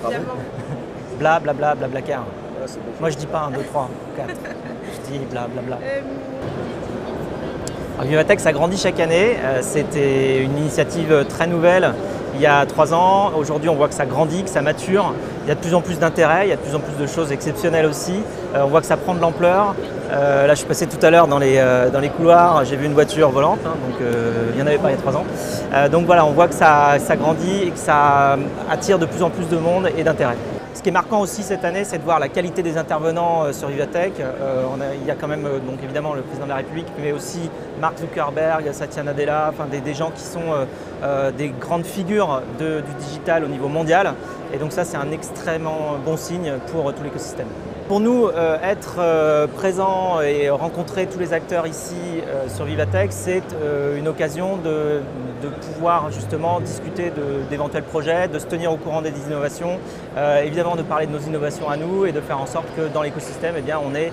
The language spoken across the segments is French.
évidemment. Bla bla bla bla car. Ah, c'est bon. Moi je dis pas 1, 2, 3, 4. Je dis bla bla bla. Alors, Vivatech, ça grandit chaque année. C'était une initiative très nouvelle il y a 3 ans. Aujourd'hui, on voit que ça grandit, que ça mature. Il y a de plus en plus d'intérêt, il y a de plus en plus de choses exceptionnelles aussi. On voit que ça prend de l'ampleur. Là, je suis passé tout à l'heure dans les couloirs, j'ai vu une voiture volante, donc il n'y en avait pas il y a 3 ans. Donc voilà, on voit que ça grandit et que ça attire de plus en plus de monde et d'intérêt. Ce qui est marquant aussi cette année, c'est de voir la qualité des intervenants sur Vivatech. Il y a quand même donc évidemment le président de la République, mais aussi Mark Zuckerberg, Satya Nadella, enfin des gens qui sont des grandes figures du digital au niveau mondial. Et donc ça, c'est un extrêmement bon signe pour tout l'écosystème. Pour nous, être présent et rencontrer tous les acteurs ici sur Vivatech, c'est une occasion de pouvoir justement discuter d'éventuels projets, de se tenir au courant des innovations, évidemment de parler de nos innovations à nous et de faire en sorte que dans l'écosystème, eh bien, on ait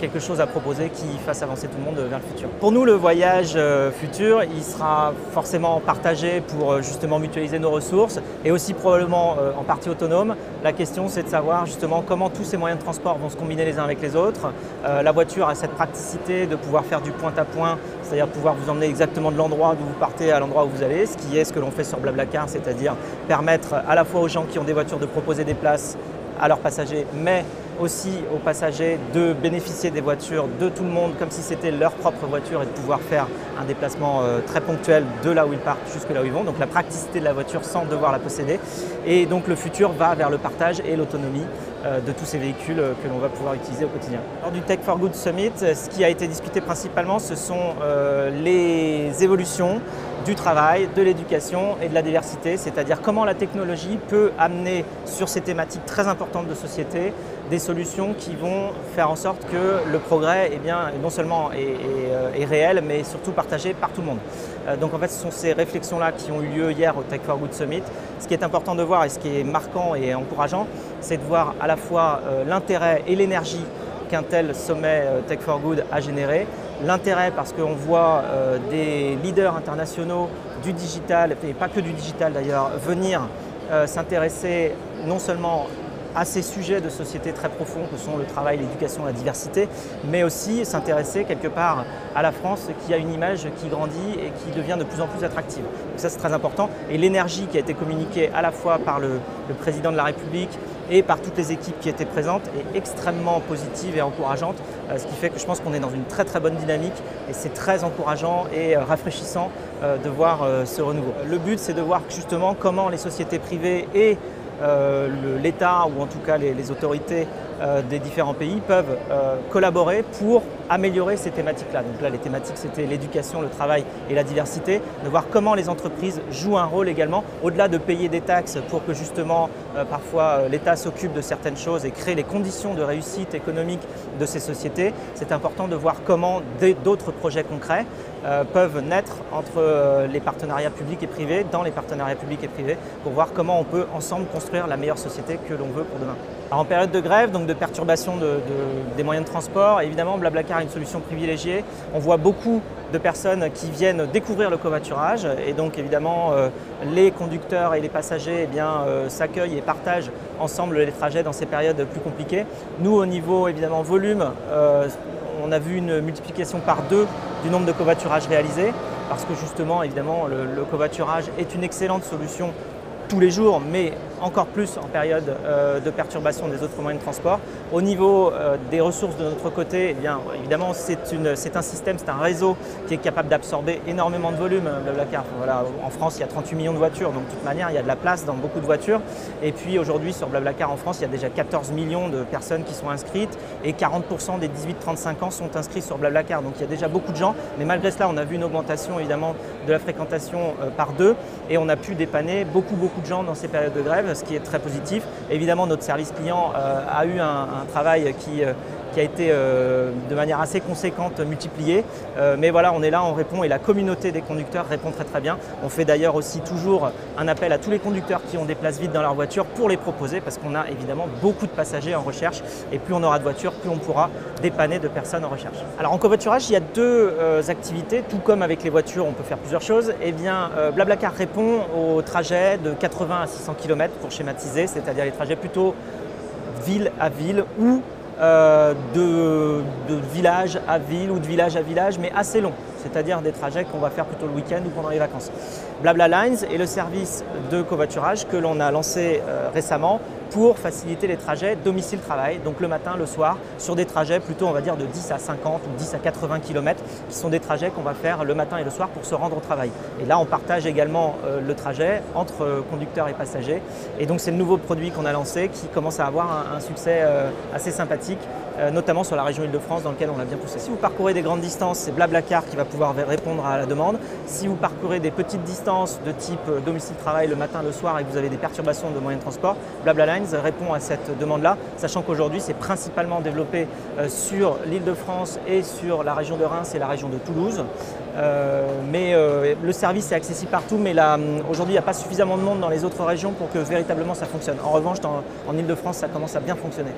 quelque chose à proposer qui fasse avancer tout le monde vers le futur. Pour nous, le voyage futur, il sera forcément partagé pour justement mutualiser nos ressources et aussi probablement en partie autonome. La question, c'est de savoir justement comment tous ces moyens de transport vont se combiner les uns avec les autres. La voiture a cette praticité de pouvoir faire du point à point, c'est-à-dire pouvoir vous emmener exactement de l'endroit d'où vous partez à l'endroit où vous allez, ce qui est ce que l'on fait sur Blablacar, c'est-à-dire permettre à la fois aux gens qui ont des voitures de proposer des places à leurs passagers, mais aussi aux passagers de bénéficier des voitures de tout le monde comme si c'était leur propre voiture et de pouvoir faire un déplacement très ponctuel de là où ils partent jusque là où ils vont. Donc la praticité de la voiture sans devoir la posséder. Et donc le futur va vers le partage et l'autonomie de tous ces véhicules que l'on va pouvoir utiliser au quotidien. Lors du Tech for Good Summit, ce qui a été discuté principalement, ce sont les évolutions du travail, de l'éducation et de la diversité, c'est-à-dire comment la technologie peut amener sur ces thématiques très importantes de société des solutions qui vont faire en sorte que le progrès non seulement est réel, mais surtout partagé par tout le monde. Donc en fait, ce sont ces réflexions-là qui ont eu lieu hier au Tech for Good Summit. Ce qui est important de voir et ce qui est marquant et encourageant, c'est de voir à la fois l'intérêt et l'énergie qu'un tel sommet Tech for Good a généré. L'intérêt parce qu'on voit des leaders internationaux du digital, et pas que du digital d'ailleurs, venir s'intéresser non seulement à ces sujets de société très profonds que sont le travail, l'éducation, la diversité, mais aussi s'intéresser quelque part à la France qui a une image qui grandit et qui devient de plus en plus attractive. Donc ça, c'est très important. Et l'énergie qui a été communiquée à la fois par le président de la République et par toutes les équipes qui étaient présentes est extrêmement positive et encourageante, ce qui fait que je pense qu'on est dans une très très bonne dynamique et c'est très encourageant et rafraîchissant de voir ce renouveau. Le but, c'est de voir justement comment les sociétés privées et l'État ou en tout cas les autorités des différents pays peuvent collaborer pour améliorer ces thématiques-là. Donc là, les thématiques, c'était l'éducation, le travail et la diversité, de voir comment les entreprises jouent un rôle également, au-delà de payer des taxes pour que justement, parfois, l'État s'occupe de certaines choses et crée les conditions de réussite économique de ces sociétés. C'est important de voir comment d'autres projets concrets peuvent naître entre les partenariats publics et privés, dans les partenariats publics et privés, pour voir comment on peut ensemble construire la meilleure société que l'on veut pour demain. Alors, en période de grève, donc de perturbation des moyens de transport, évidemment Blablacar est une solution privilégiée. On voit beaucoup de personnes qui viennent découvrir le covoiturage et donc évidemment les conducteurs et les passagers s'accueillent et partagent ensemble les trajets dans ces périodes plus compliquées. Nous, au niveau évidemment volume, on a vu une multiplication par 2 du nombre de covoiturages réalisés parce que justement évidemment le covoiturage est une excellente solution tous les jours, mais encore plus en période de perturbation des autres moyens de transport. Au niveau des ressources de notre côté, évidemment, c'est un système, c'est un réseau qui est capable d'absorber énormément de volume. Blablacar, voilà, en France, il y a 38 millions de voitures, donc de toute manière, il y a de la place dans beaucoup de voitures. Et puis aujourd'hui, sur Blablacar en France, il y a déjà 14 millions de personnes qui sont inscrites et 40% des 18-35 ans sont inscrits sur Blablacar. Donc il y a déjà beaucoup de gens, mais malgré cela, on a vu une augmentation évidemment de la fréquentation par 2 et on a pu dépanner beaucoup de gens dans ces périodes de grève, ce qui est très positif. Évidemment, notre service client a eu un travail qui a été de manière assez conséquente multipliée. Mais voilà, on est là, on répond et la communauté des conducteurs répond très très bien. On fait d'ailleurs aussi toujours un appel à tous les conducteurs qui ont des places vides dans leur voiture pour les proposer parce qu'on a évidemment beaucoup de passagers en recherche et plus on aura de voitures, plus on pourra dépanner de personnes en recherche. Alors en covoiturage, il y a deux activités, tout comme avec les voitures, on peut faire plusieurs choses. Eh bien, Blablacar répond aux trajets de 80 à 600 km pour schématiser, c'est-à-dire les trajets plutôt ville à ville ou de village à ville ou de village à village, mais assez long, c'est-à-dire des trajets qu'on va faire plutôt le week-end ou pendant les vacances. Blabla Lines est le service de covoiturage que l'on a lancé récemment pour faciliter les trajets domicile-travail, donc le matin, le soir, sur des trajets plutôt on va dire de 10 à 50 ou 10 à 80 km, qui sont des trajets qu'on va faire le matin et le soir pour se rendre au travail. Et là on partage également le trajet entre conducteurs et passagers. Et donc c'est le nouveau produit qu'on a lancé qui commence à avoir un succès assez sympathique, notamment sur la région Île-de-France dans laquelle on l'a bien poussé. Si vous parcourez des grandes distances, c'est Blablacar qui va pouvoir répondre à la demande. Si vous parcourez des petites distances de type domicile-travail le matin, le soir et que vous avez des perturbations de moyens de transport, Blabla Lines répond à cette demande-là, sachant qu'aujourd'hui c'est principalement développé sur l'Île-de-France et sur la région de Reims et la région de Toulouse. Le service est accessible partout, mais aujourd'hui il n'y a pas suffisamment de monde dans les autres régions pour que véritablement ça fonctionne. En revanche, en Île-de-France, ça commence à bien fonctionner.